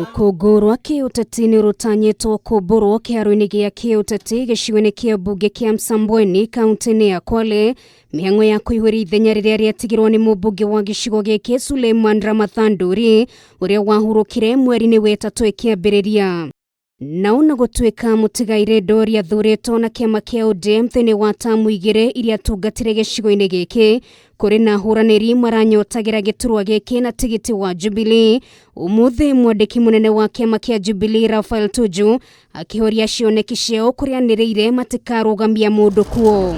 Kugurwa kiuteti ni rutanyitwo kuburwo kiharoini gia kiuteti gicigo-ini kia umbunge kia Msambweni kaunti-ini ya Kwale. Mihango ya kuihwira ithenya riria riatigirwo ni mumbunge wa gicigo giki Suleiman Ramathanduri uria wahurukire mweri-ini wa gatatu ikiambiriria. Nao na gutuika mutigaire Ndori athuritwo na kiama kia ODM thiini wa tamu igiri iria tungatire gicigo-ini giki kuri na muhuraniri maranyotagira giturwa giki na tigiti wa Jubilee. Umuthi mwandiki munene wa kiama kia Jubilee Rafael Tuju akihoria cioneki ciao kurianiriire matikarũgamia mundu kuo.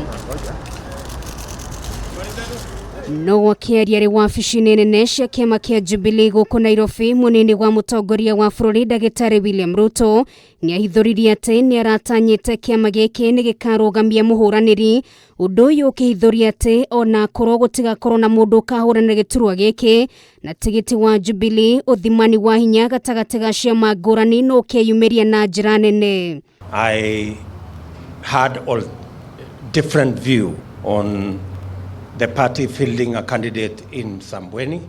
No wakiaria ri wabici-ini nene cia kiama kia Jubilee guku Nairobi, munini wa mutongoria wa bururi Ndagitari William Ruto ni ahithuririe ati ni aratanyite kiama giki ni gikarũgamia muhuraniri. Undu uyu ukihithuria ati ona korwo gutigakorwo na mundu kahuranira giturwa giki na tigiti wa Jubilee, uthimani wa hinya gatagati ga ciama ngurani no ukiyumiria na njira nene. I had all different view on the party fielding a candidate in Msambweni.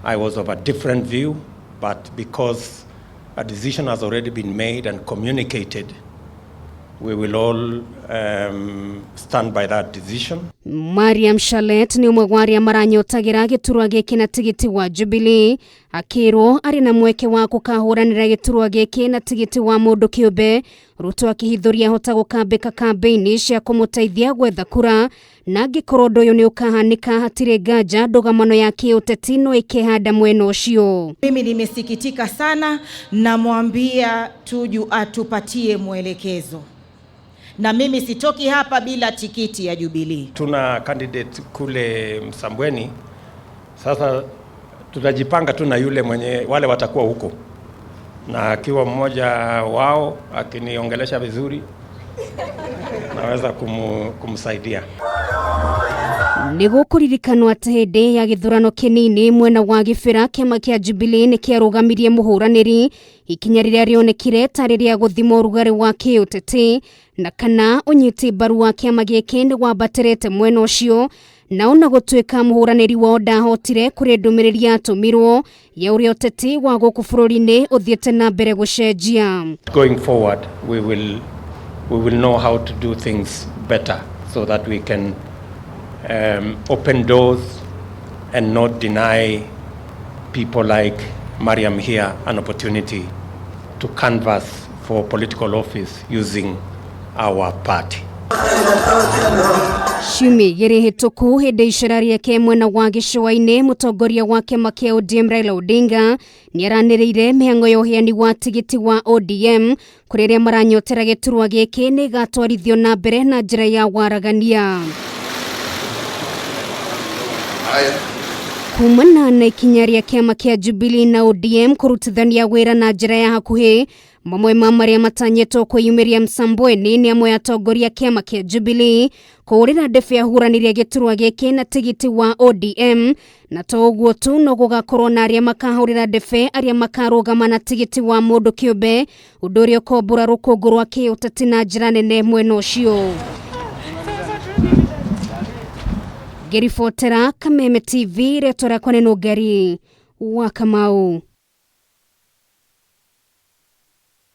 I was of a different view, but because a decision has already been made and communicated, we will all stand by that decision. Mariam Shalet ni umwe wa aria maranyotagira giturwa giki na tigiti wa Jubilee, akirwo ari na mweke wa kukahuranira giturwa giki na tigiti wa mundu kiumbe. Ruto akihithuria hota gukambika kampeini cia kumuteithia gwetha kura, na ngikorwo undu uyu ni ukahanika hatire nganja ndugamano ya kiuteti no ikihanda mwena ucio. Mimi nimesikitika sana, namwambia Tuju atupatie mwelekezo. Na mimi sitoki hapa bila tikiti ya Jubilee. Tuna candidate kule Msambweni. Sasa tutajipanga tu na yule mwenye wale watakuwa huko. Na akiwa mmoja wao akiniongelesha vizuri naweza kumsaidia. Nigukurikanwa ati hindi ya githurano kinini mwena wa gibira kiama kia Jubilee ni kiarugamirie muhuraniri, ikinya riria rionekire tari ria guthima urugari wa kiuteti na kana unyiti mbaru wa kiama giki ni wambatirite mwena ucio. Na ona gutuika muhuraniri wa ndahotire kuri ndumiriri atumirwo ya uria uteti wa guku bururi-ini uthiete na mbere gucenjia. Going forward we will know how to do things better so that we can open doors and not deny people like Mariam here an opportunity to canvass for political office using our party. Shumi giri hituku hindi icera riake mwena wa gicua-ini, mutongoria wa kiama kia ODM Raila Odinga ni araniriire mihango ya uheani wa tigiti wa ODM kuri aria maranyotera giturwa giki ni gatwarithio na mbere na njira ya waragania. Kumana na ikinya ria kiama kia Jubilee na ODM kurutithania wira na njira ya hakuhi, mamwe ma maria matanyitwo kwiyumiria Msambweni ni amwe atongoria kiama kia Jubilee kurira ndefe ya huraniria giturwa giki na tigiti wa ODM, na to uguo tu no gugakorwo na aria makahurira ndefe aria makarugama na tigiti wa mundu kiumbe, undu uria ukombura rukungu rwa kiuteti na njira nene mwena ucio. Gerifotera Kameme TV retora kwa neno gari wa Kamau.